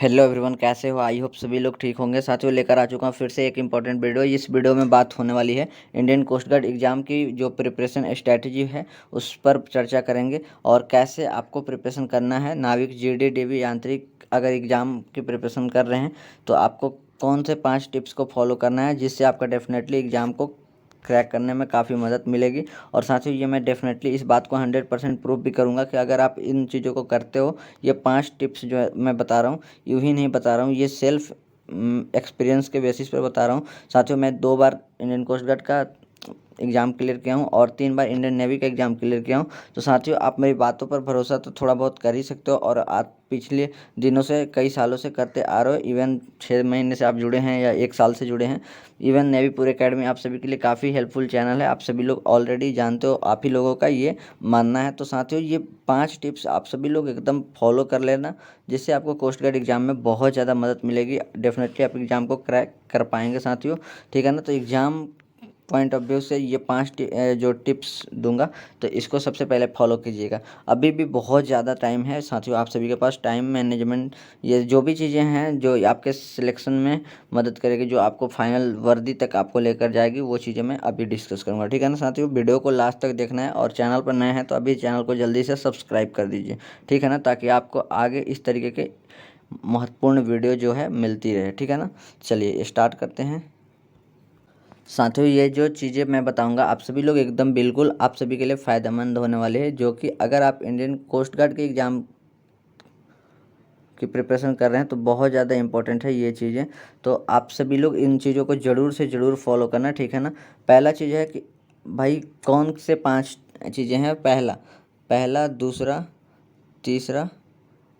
Hello everyone, कैसे हो? I hope सभी लोग ठीक होंगे। साथियों, लेकर आ चुका हूँ फिर से एक इम्पॉर्टेंट वीडियो। इस वीडियो में बात होने वाली है इंडियन कोस्ट गार्ड एग्ज़ाम की जो प्रिपरेशन स्ट्रैटेजी है उस पर चर्चा करेंगे और कैसे आपको प्रिपरेशन करना है। नाविक, जीडी, डीवी, यांत्रिक अगर एग्ज़ाम की प्रिपरेशन कर रहे हैं तो आपको कौन से 5 टिप्स को फॉलो करना है जिससे आपका डेफिनेटली एग्ज़ाम को क्रैक करने में काफ़ी मदद मिलेगी। और साथियों, ये मैं डेफिनेटली इस बात को 100% प्रूव भी करूँगा कि अगर आप इन चीज़ों को करते हो, ये 5 टिप्स जो है मैं बता रहा हूँ, यूँ ही नहीं बता रहा हूँ, ये सेल्फ एक्सपीरियंस के बेसिस पर बता रहा हूँ। साथियों, मैं 2 बार इंडियन कोस्ट गार्ड का एग्ज़ाम क्लियर किया हूँ और 3 बार इंडियन नेवी का एग्ज़ाम क्लियर किया हूँ। तो साथियों, आप मेरी बातों पर भरोसा तो थोड़ा बहुत कर ही सकते हो और आप पिछले दिनों से, कई सालों से करते आ रहे हो। इवन 6 महीने से आप जुड़े हैं या 1 साल से जुड़े हैं। इवन नेवी पूर एकेडमी आप सभी के लिए काफ़ी हेल्पफुल चैनल है। आप सभी लोग ऑलरेडी जानते हो, आप ही लोगों का ये मानना है। तो साथियों, ये 5 टिप्स आप सभी लोग एकदम फॉलो कर लेना, जिससे आपको कोस्ट गार्ड एग्ज़ाम में बहुत ज़्यादा मदद मिलेगी। डेफिनेटली आप एग्ज़ाम को क्रैक कर पाएंगे साथियों, ठीक है ना। तो एग्ज़ाम पॉइंट ऑफ व्यू से ये 5 जो टिप्स दूंगा, तो इसको सबसे पहले फॉलो कीजिएगा। अभी भी बहुत ज़्यादा टाइम है साथियों, आप सभी के पास। टाइम मैनेजमेंट, ये जो भी चीज़ें हैं जो आपके सिलेक्शन में मदद करेगी, जो आपको फाइनल वर्दी तक आपको लेकर जाएगी, वो चीज़ें मैं अभी डिस्कस करूँगा, ठीक है ना साथियों। वीडियो को लास्ट तक देखना है और चैनल पर नए हैं तो अभी चैनल को जल्दी से सब्सक्राइब कर दीजिए, ठीक है ना, ताकि आपको आगे इस तरीके के महत्वपूर्ण वीडियो जो है मिलती रहे, ठीक है ना। चलिए स्टार्ट करते हैं साथियों। ये जो चीज़ें मैं बताऊंगा आप सभी लोग एकदम बिल्कुल आप सभी के लिए फ़ायदेमंद होने वाले हैं, जो कि अगर आप इंडियन कोस्ट गार्ड के एग्ज़ाम की प्रिपरेशन कर रहे हैं तो बहुत ज़्यादा इंपॉर्टेंट है ये चीज़ें। तो आप सभी लोग इन चीज़ों को ज़रूर से ज़रूर फॉलो करना, ठीक है ना। पहला चीज़ है कि भाई कौन से 5 चीज़ें हैं। पहला पहला दूसरा, तीसरा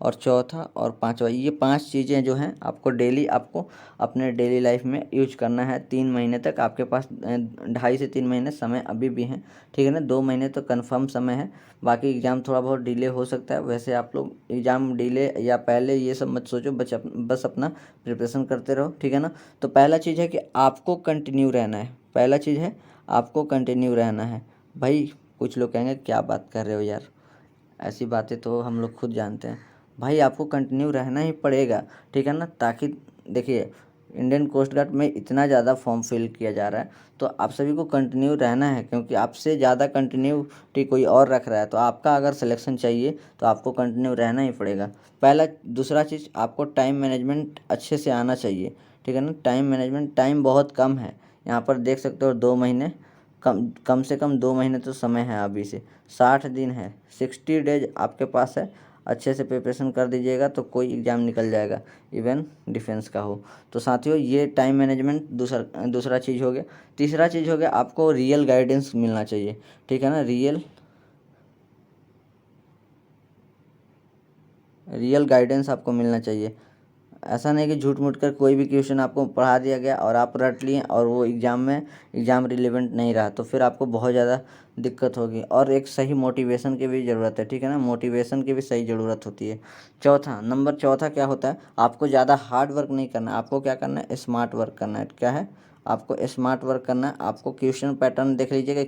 और चौथा और पांचवा, ये 5 चीज़ें जो हैं आपको डेली, आपको अपने डेली लाइफ में यूज करना है। 3 महीने तक आपके पास 2.5 से 3 महीने समय अभी भी हैं, ठीक है ना। 2 महीने तो कंफर्म समय है, बाकी एग्ज़ाम थोड़ा बहुत डिले हो सकता है। वैसे आप लोग एग्ज़ाम डिले या पहले ये सब मत सोचो, बस अपना प्रिपरेशन करते रहो, ठीक है ना। तो पहला चीज़ है कि आपको कंटिन्यू रहना है। पहला चीज़ है आपको कंटिन्यू रहना है। भाई कुछ लोग कहेंगे क्या बात कर रहे हो यार, ऐसी बातें तो हम लोग खुद जानते हैं। भाई आपको कंटिन्यू रहना ही पड़ेगा, ठीक है ना। ताकि देखिए, इंडियन कोस्ट गार्ड में इतना ज़्यादा फॉर्म फिल किया जा रहा है, तो आप सभी को कंटिन्यू रहना है, क्योंकि आपसे ज़्यादा कंटिन्यूटी कोई और रख रहा है। तो आपका अगर सिलेक्शन चाहिए तो आपको कंटिन्यू रहना ही पड़ेगा। पहला। दूसरा चीज़, आपको टाइम मैनेजमेंट अच्छे से आना चाहिए, ठीक है ना। टाइम मैनेजमेंट, टाइम बहुत कम है यहाँ पर, देख सकते हो 2 महीने, कम से कम 2 महीने तो समय है अभी से। 60 दिन है, 60 डेज आपके पास है। अच्छे से प्रिपरेशन कर दीजिएगा तो कोई एग्ज़ाम निकल जाएगा, इवन डिफेंस का हो। तो साथियों, ये टाइम मैनेजमेंट दूसरा चीज़ हो गया। तीसरा चीज़ हो गया, आपको रियल गाइडेंस मिलना चाहिए, ठीक है ना। रियल गाइडेंस आपको मिलना चाहिए। ऐसा नहीं कि झूठ मूठ कर कोई भी क्वेश्चन आपको पढ़ा दिया गया और आप रट लिए और वो एग्ज़ाम रिलेवेंट नहीं रहा, तो फिर आपको बहुत ज़्यादा दिक्कत होगी। और एक सही मोटिवेशन की भी ज़रूरत है, ठीक है ना। मोटिवेशन की भी सही ज़रूरत होती है। चौथा क्या होता है, आपको ज़्यादा हार्ड वर्क नहीं करना है, आपको क्या करना है, स्मार्ट वर्क करना है। क्या है, आपको स्मार्ट वर्क करना है। आपको क्वेश्चन पैटर्न देख लीजिएगा,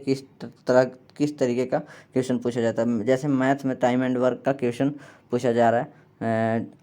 किस तरीके का क्वेश्चन पूछा जाता है। जैसे मैथ में टाइम एंड वर्क का क्वेश्चन पूछा जा रहा है,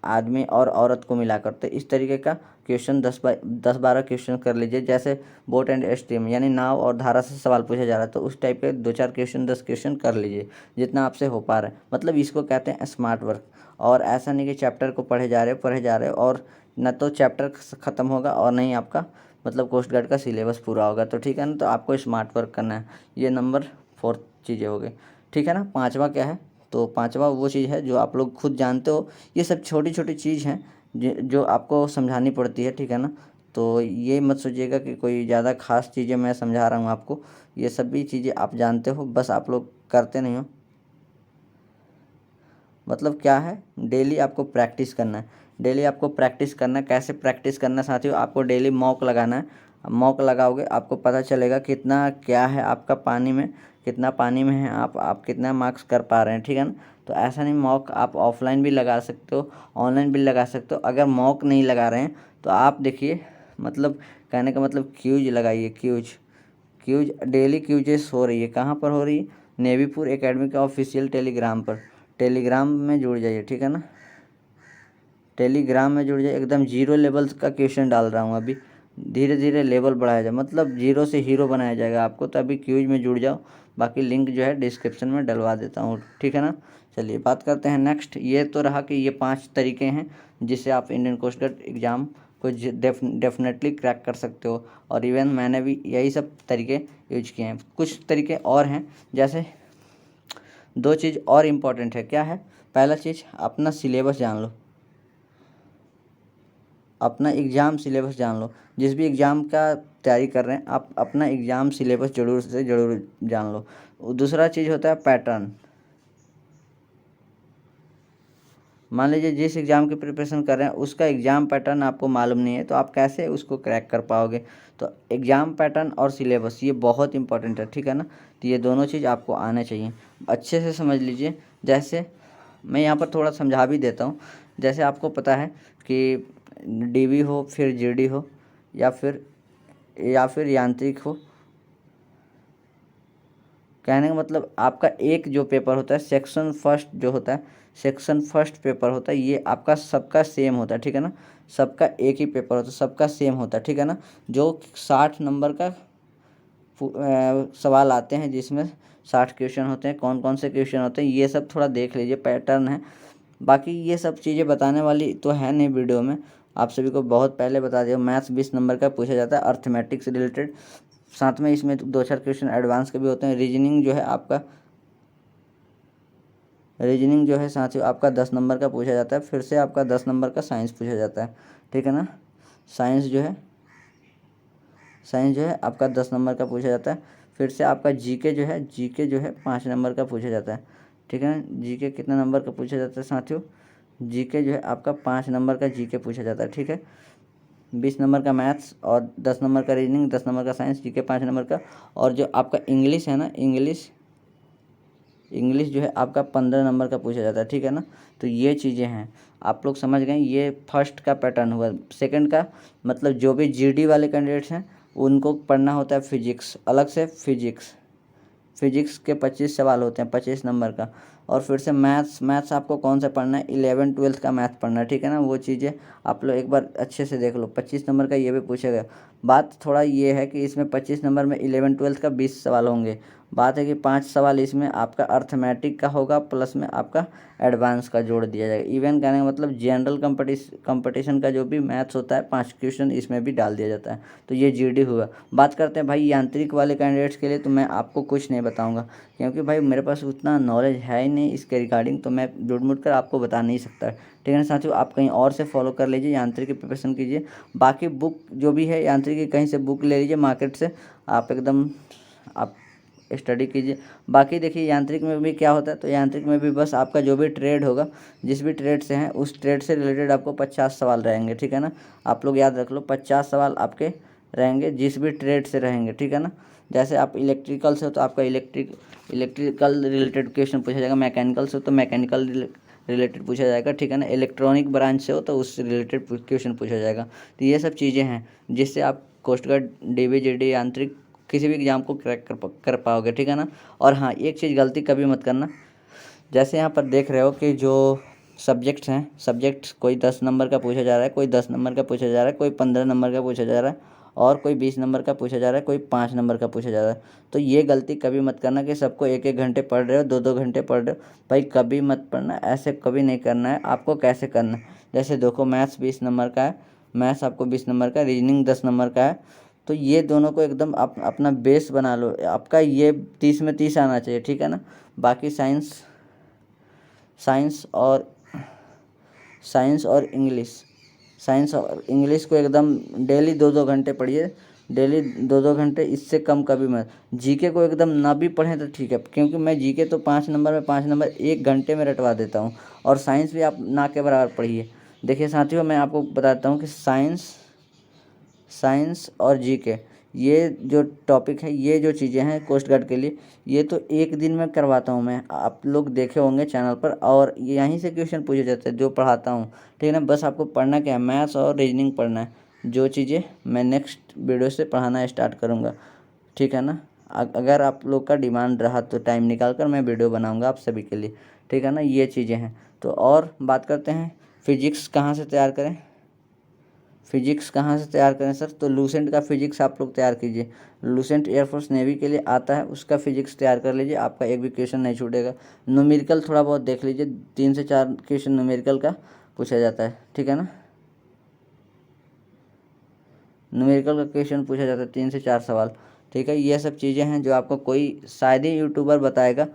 आदमी और औरत को मिलाकर, तो इस तरीके का क्वेश्चन 10-12 क्वेश्चन कर लीजिए। जैसे बोट एंड स्ट्रीम यानी नाव और धारा से सवाल पूछा जा रहा है, तो उस टाइप के 2-4 क्वेश्चन, 10 क्वेश्चन कर लीजिए, जितना आपसे हो पा रहा है। मतलब इसको कहते हैं स्मार्ट वर्क। और ऐसा नहीं कि चैप्टर को पढ़े जा रहे हो और न तो चैप्टर ख़त्म होगा और नहीं आपका मतलब कोस्ट गार्ड का सिलेबस पूरा होगा, तो ठीक है ना। तो आपको स्मार्ट वर्क करना है। ये नंबर 4 चीज़ें हो गई, ठीक है ना। पाँचवा क्या है, तो पांचवा वो चीज़ है जो आप लोग खुद जानते हो। ये सब छोटी छोटी चीज़ हैं जो आपको समझानी पड़ती है, ठीक है ना। तो ये मत सोचिएगा कि कोई ज़्यादा खास चीज़ें मैं समझा रहा हूँ आपको। ये सभी चीज़ें आप जानते हो, बस आप लोग करते नहीं हो। मतलब क्या है, डेली आपको प्रैक्टिस करना है। डेली आपको प्रैक्टिस करना है। कैसे प्रैक्टिस करना है साथियों, आपको डेली मॉक लगाना है। मॉक लगाओगे आपको पता चलेगा कितना क्या है आपका पानी में, कितना पानी में है आप कितना मार्क्स कर पा रहे हैं, ठीक है ना। तो ऐसा नहीं, मॉक आप ऑफलाइन भी लगा सकते हो, ऑनलाइन भी लगा सकते हो। अगर मॉक नहीं लगा रहे हैं तो आप देखिए, मतलब कहने का मतलब क्यूज लगाइए। क्यूज डेली क्यूजेस हो रही है, कहाँ पर हो रही है, नेवी पूर एकेडमी का ऑफिशियल टेलीग्राम पर। टेलीग्राम में जुड़ जाइए, ठीक है ना। टेलीग्राम में जुड़ जाए। एकदम जीरो लेवल का क्वेश्चन डाल रहा हूँ अभी, धीरे धीरे लेवल बढ़ाया जाए, मतलब जीरो से हीरो बनाया जाएगा आपको। तो अभी क्यूज में जुड़ जाओ, बाकी लिंक जो है डिस्क्रिप्शन में डलवा देता हूँ, ठीक है ना। चलिए बात करते हैं नेक्स्ट। ये तो रहा कि ये 5 तरीके हैं जिससे आप इंडियन कोस्ट गार्ड एग्ज़ाम को डेफिनेटली क्रैक कर सकते हो। और इवन मैंने भी यही सब तरीके यूज किए हैं। कुछ तरीके और हैं, जैसे 2 चीज़ और इम्पॉर्टेंट है। क्या है? पहला चीज़, अपना सिलेबस जान लो, अपना एग्ज़ाम सिलेबस जान लो। जिस भी एग्ज़ाम का तैयारी कर रहे हैं आप, अपना एग्ज़ाम सिलेबस ज़रूर से ज़रूर जान लो। दूसरा चीज़ होता है पैटर्न। मान लीजिए जिस एग्ज़ाम की प्रिपरेशन कर रहे हैं उसका एग्ज़ाम पैटर्न आपको मालूम नहीं है, तो आप कैसे उसको क्रैक कर पाओगे। तो एग्ज़ाम पैटर्न और सिलेबस ये बहुत इंपॉर्टेंट है, ठीक है ना। तो ये दोनों चीज़ आपको आने चाहिए, अच्छे से समझ लीजिए। जैसे मैं यहाँ पर थोड़ा समझा भी देता हूँ। जैसे आपको पता है कि डीवी हो, फिर जीडी हो, या फिर यांत्रिक हो। कहने का मतलब आपका एक जो पेपर होता है सेक्शन फर्स्ट जो होता है, सेक्शन फर्स्ट पेपर होता है, ये आपका सबका सेम होता है, ठीक है ना। सबका एक ही पेपर होता है, सबका सेम होता है, ठीक है ना। जो 60 नंबर का सवाल आते हैं, जिसमें 60 क्वेश्चन होते हैं। कौन कौन से क्वेश्चन होते हैं ये सब थोड़ा देख लीजिए, पैटर्न है। बाकी ये सब चीज़ें बताने वाली तो है नहीं वीडियो में, आप सभी को बहुत पहले बता दिया। मैथ्स 20 नंबर का पूछा जाता है, अर्थमेटिक से रिलेटेड। साथ में इसमें 2-4 क्वेश्चन एडवांस के भी होते हैं। रीजनिंग जो है आपका, रीजनिंग जो है साथियों आपका 10 नंबर का पूछा जाता है। फिर से आपका 10 नंबर का साइंस पूछा जाता है, ठीक है ना। साइंस जो है, साइंस जो है आपका 10 नंबर का पूछा जाता है। फिर से आपका जीके जो है, जीके जो है 5 नंबर का पूछा जाता है, ठीक है ना। जीके कितना नंबर का पूछा जाता है साथियों? जीके जो है आपका 5 नंबर का जीके पूछा जाता है, ठीक है। 20 नंबर का मैथ्स और 10 नंबर का रीजनिंग, 10 नंबर का साइंस, जीके 5 नंबर का। और जो आपका इंग्लिश है ना, इंग्लिश जो है आपका 15 नंबर का पूछा जाता है, ठीक है ना। तो ये चीज़ें हैं, आप लोग समझ गए। ये फर्स्ट का पैटर्न हुआ। सेकंड का मतलब जो भी जीडी वाले कैंडिडेट्स हैं उनको पढ़ना होता है फिजिक्स, अलग से फिजिक्स के 25 सवाल होते हैं, 25 नंबर का। और फिर से मैथ्स आपको कौन सा पढ़ना है? 11-12 का मैथ पढ़ना है, ठीक है ना। वो चीज़ें आप लोग एक बार अच्छे से देख लो। 25 नंबर का ये भी पूछेगा। बात थोड़ा ये है कि इसमें 25 नंबर में 11-12 का 20 सवाल होंगे। बात है कि 5 सवाल इसमें आपका अर्थमेटिक का होगा, प्लस में आपका एडवांस का जोड़ दिया जाएगा। इवन कहने का मतलब जनरल कंपटीशन का जो भी मैथ्स होता है 5 क्वेश्चन इसमें भी डाल दिया जाता है। तो ये जीडी हुआ। बात करते हैं भाई यांत्रिक वाले कैंडिडेट्स के लिए, तो मैं आपको कुछ नहीं बताऊंगा, क्योंकि भाई मेरे पास उतना नॉलेज है ही नहीं इसके रिगार्डिंग, तो मैं जुड़ मुड़ कर आपको बता नहीं सकता, ठीक है ना साथियों। आप कहीं और से फॉलो कर लीजिए, यांत्रिक की प्रिपरेशन कीजिए। बाकी बुक जो भी है यांत्रिक की, कहीं से बुक ले लीजिए मार्केट से, आप एकदम आप स्टडी कीजिए। बाकी देखिए यांत्रिक में भी क्या होता है, तो यांत्रिक में भी बस आपका जो भी ट्रेड होगा, जिस भी ट्रेड से हैं उस ट्रेड से रिलेटेड आपको 50 सवाल रहेंगे, ठीक है ना। आप लोग याद रख लो, 50 सवाल आपके रहेंगे जिस भी ट्रेड से रहेंगे, ठीक है ना। जैसे आप इलेक्ट्रिकल से हो तो आपका इलेक्ट्रिकल रिलेटेड क्वेश्चन पूछा जाएगा। मैकेनिकल से हो तो मैकेनिकल रिलेटेड पूछा जाएगा, ठीक है ना। इलेक्ट्रॉनिक ब्रांच से हो तो उससे रिलेटेड क्वेश्चन पूछा जाएगा। तो ये सब चीज़ें हैं जिससे आप कोस्ट गार्ड, डीवी, जीडी, यांत्रिक किसी भी एग्ज़ाम को क्रैक कर पाओगे, ठीक है ना। और हाँ, एक चीज़ गलती कभी मत करना। जैसे यहाँ पर देख रहे हो कि जो सब्जेक्ट्स हैं, सब्जेक्ट कोई 10 नंबर का पूछा जा रहा है, कोई 10 नंबर का पूछा जा रहा है, कोई 15 नंबर का पूछा जा रहा है, और कोई 20 नंबर का पूछा जा रहा है, कोई 5 नंबर का पूछा जा रहा है। तो ये गलती कभी मत करना कि सबको 1-1 घंटे पढ़ रहे हो, 2-2 घंटे पढ़ रहे हो। भाई कभी मत पढ़ना, ऐसे कभी नहीं करना है। आपको कैसे करना है, जैसे देखो मैथ्स 20 नंबर का है, मैथ्स आपको 20 नंबर का, रीजनिंग 10 नंबर का है। तो ये दोनों को एकदम अपना बेस बना लो। आपका ये 30 में 30 आना चाहिए, ठीक है ना। बाकी साइंस और साइंस और इंग्लिश को एकदम डेली 2-2 घंटे पढ़िए, डेली 2-2 घंटे, इससे कम कभी मत। जीके को एकदम ना भी पढ़ें तो ठीक है, क्योंकि मैं जीके तो 5 नंबर में 5 नंबर 1 घंटे में रटवा देता हूँ। और साइंस भी आप ना के बराबर पढ़िए। देखिए साथियों, मैं आपको बताता हूँ कि साइंस और जीके, ये जो टॉपिक है, ये जो चीज़ें हैं कोस्ट गार्ड के लिए, ये तो एक दिन में करवाता हूँ मैं। आप लोग देखे होंगे चैनल पर, और यहीं से क्वेश्चन पूछे जाते हैं जो पढ़ाता हूँ, ठीक है ना। बस आपको पढ़ना क्या है, मैथ्स और रीजनिंग पढ़ना है, जो चीज़ें मैं नेक्स्ट वीडियो से पढ़ाना स्टार्ट करूँगा, ठीक है ना। अगर आप लोग का डिमांड रहा तो टाइम निकाल कर मैं वीडियो बनाऊँगा आप सभी के लिए, ठीक है ना। ये चीज़ें हैं। तो और बात करते हैं फिजिक्स कहाँ से तैयार करें, फिजिक्स कहाँ से तैयार करें सर? तो लूसेंट का फिजिक्स आप लोग तैयार कीजिए। लूसेंट एयरफोर्स नेवी के लिए आता है, उसका फिजिक्स तैयार कर लीजिए, आपका एक भी क्वेश्चन नहीं छूटेगा। न्यूमेरिकल थोड़ा बहुत देख लीजिए, 3 से 4 क्वेश्चन न्यूमेरिकल का पूछा जाता है, ठीक है ना। न्यूमेरिकल का क्वेश्चन पूछा जाता है 3 से 4 सवाल, ठीक है। ये सब चीज़ें हैं जो आपको कोई शायद ही यूट्यूबर बताएगा,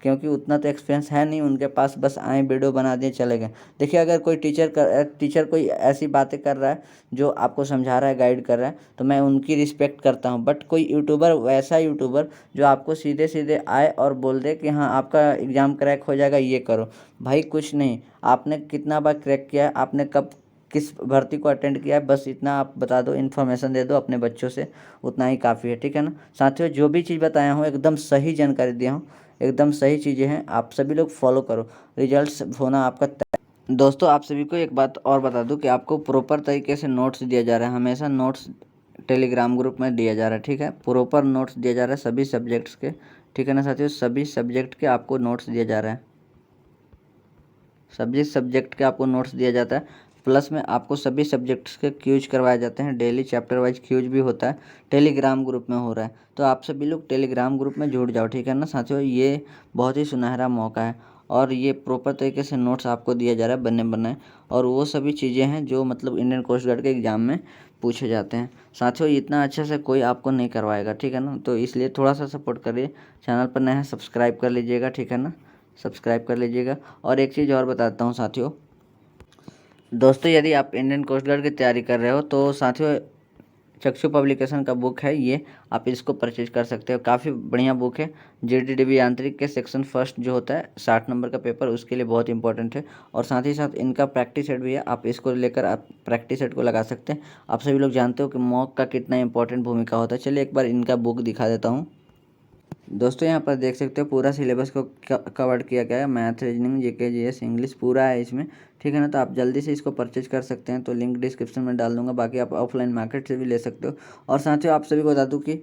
क्योंकि उतना तो एक्सपीरियंस है नहीं उनके पास, बस आए वीडियो बना दिए चले गए। देखिए अगर कोई टीचर कोई ऐसी बातें कर रहा है जो आपको समझा रहा है, गाइड कर रहा है, तो मैं उनकी रिस्पेक्ट करता हूँ। बट कोई यूट्यूबर, वैसा यूट्यूबर जो आपको सीधे सीधे आए और बोल दे कि हाँ आपका एग्ज़ाम क्रैक हो जाएगा, ये करो, भाई कुछ नहीं। आपने कितना बार क्रैक किया है, आपने कब किस भर्ती को अटेंड किया है, बस इतना आप बता दो, इन्फॉर्मेशन दे दो अपने बच्चों से, उतना ही काफ़ी है, ठीक है ना। साथियों जो भी चीज़ बताया हूँ एकदम सही जानकारी दिया हूँ, एकदम सही चीज़ें हैं, आप सभी लोग फॉलो करो, रिजल्ट्स होना आपका तय। दोस्तों आप सभी को एक बात और बता दूं कि आपको प्रॉपर तरीके से नोट्स दिया जा रहा है, हमेशा नोट्स टेलीग्राम ग्रुप में दिया जा रहा है, ठीक है। प्रॉपर नोट्स दिया जा रहा है सभी सब्जेक्ट्स के, ठीक है ना साथियों, सभी सब्जेक्ट के आपको नोट्स दिया जा रहा है, सभी सब्जेक्ट के आपको नोट्स दिया जाता है। प्लस में आपको सभी सब्जेक्ट्स के क्यूज करवाए जाते हैं, डेली चैप्टर वाइज क्यूज भी होता है, टेलीग्राम ग्रुप में हो रहा है। तो आप सभी लोग टेलीग्राम ग्रुप में जुड़ जाओ, ठीक है ना साथियों, ये बहुत ही सुनहरा मौका है। और ये प्रॉपर तरीके से नोट्स आपको दिया जा रहा है बने बनाए, और वो सभी चीज़ें हैं जो मतलब इंडियन कोस्ट गार्ड के एग्ज़ाम में पूछे जाते हैं। साथियों इतना अच्छे से कोई आपको नहीं करवाएगा, ठीक है ना। तो इसलिए थोड़ा सा सपोर्ट करिए, चैनल पर नए हैं सब्सक्राइब कर लीजिएगा, ठीक है ना, सब्सक्राइब कर लीजिएगा। और एक चीज़ और बताता हूँ साथियों, दोस्तों यदि आप इंडियन कोस्ट गार्ड की तैयारी कर रहे हो तो साथियों चक्षु पब्लिकेशन का बुक है ये, आप इसको परचेज कर सकते हो, काफ़ी बढ़िया बुक है। JDDB यांत्रिक के सेक्शन फर्स्ट जो होता है 60 नंबर का पेपर, उसके लिए बहुत इंपॉर्टेंट है। और साथ ही साथ इनका प्रैक्टिस सेट भी है, आप इसको लेकर आप प्रैक्टिस सेट को लगा सकते हैं। आप सभी लोग जानते हो कि मॉक का कितना इंपॉर्टेंट भूमिका होता है। चलिए एक बार इनका बुक दिखा देता हूँ। दोस्तों यहाँ पर देख सकते हो पूरा सिलेबस को कवर किया गया है, math, reasoning, GK, GS, English पूरा है इसमें, ठीक है ना। तो आप जल्दी से इसको परचेज कर सकते हैं, तो लिंक डिस्क्रिप्शन में डाल दूंगा, बाकी आप ऑफलाइन मार्केट से भी ले सकते हो। और साथियों आप सभी को बता दूँ कि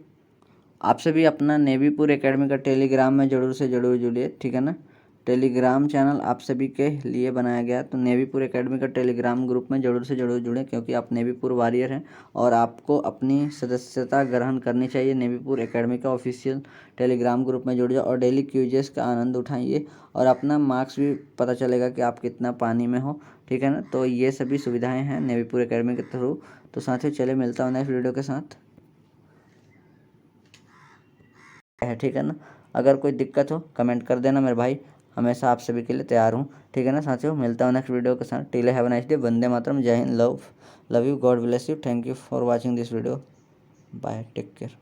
आप सभी अपना नेवीपुर एकेडमी का टेलीग्राम में ज़रूर से ज़रूर जुड़िए, ठीक है ना। टेलीग्राम चैनल आप सभी के लिए बनाया गया, तो नेवीपुर एकेडमी का टेलीग्राम ग्रुप में ज़रूर से ज़रूर जुड़ें, क्योंकि आप नेवीपुर वॉरियर हैं और आपको अपनी सदस्यता ग्रहण करनी चाहिए। नेवीपुर एकेडमी का ऑफिशियल टेलीग्राम ग्रुप में जुड़ जाओ और डेली क्यूजेस का आनंद उठाइए, और अपना मार्क्स भी पता चलेगा कि आप कितना पानी में हो, ठीक है ना। तो ये सभी सुविधाएँ हैं नेवीपुर एकेडमी के थ्रू। तो साथियों चले मिलता हूँ नेक्स्ट वीडियो के साथ, है ठीक है ना। अगर कोई दिक्कत हो कमेंट कर देना मेरे भाई, हमेशा आप सभी के लिए तैयार हूँ, ठीक है ना साथियों। मिलता हूँ नेक्स्ट वीडियो के साथ, till have a nice day, Vande Mataram, जय हिंद, love you, God bless you, thank you for watching this video, bye, take care.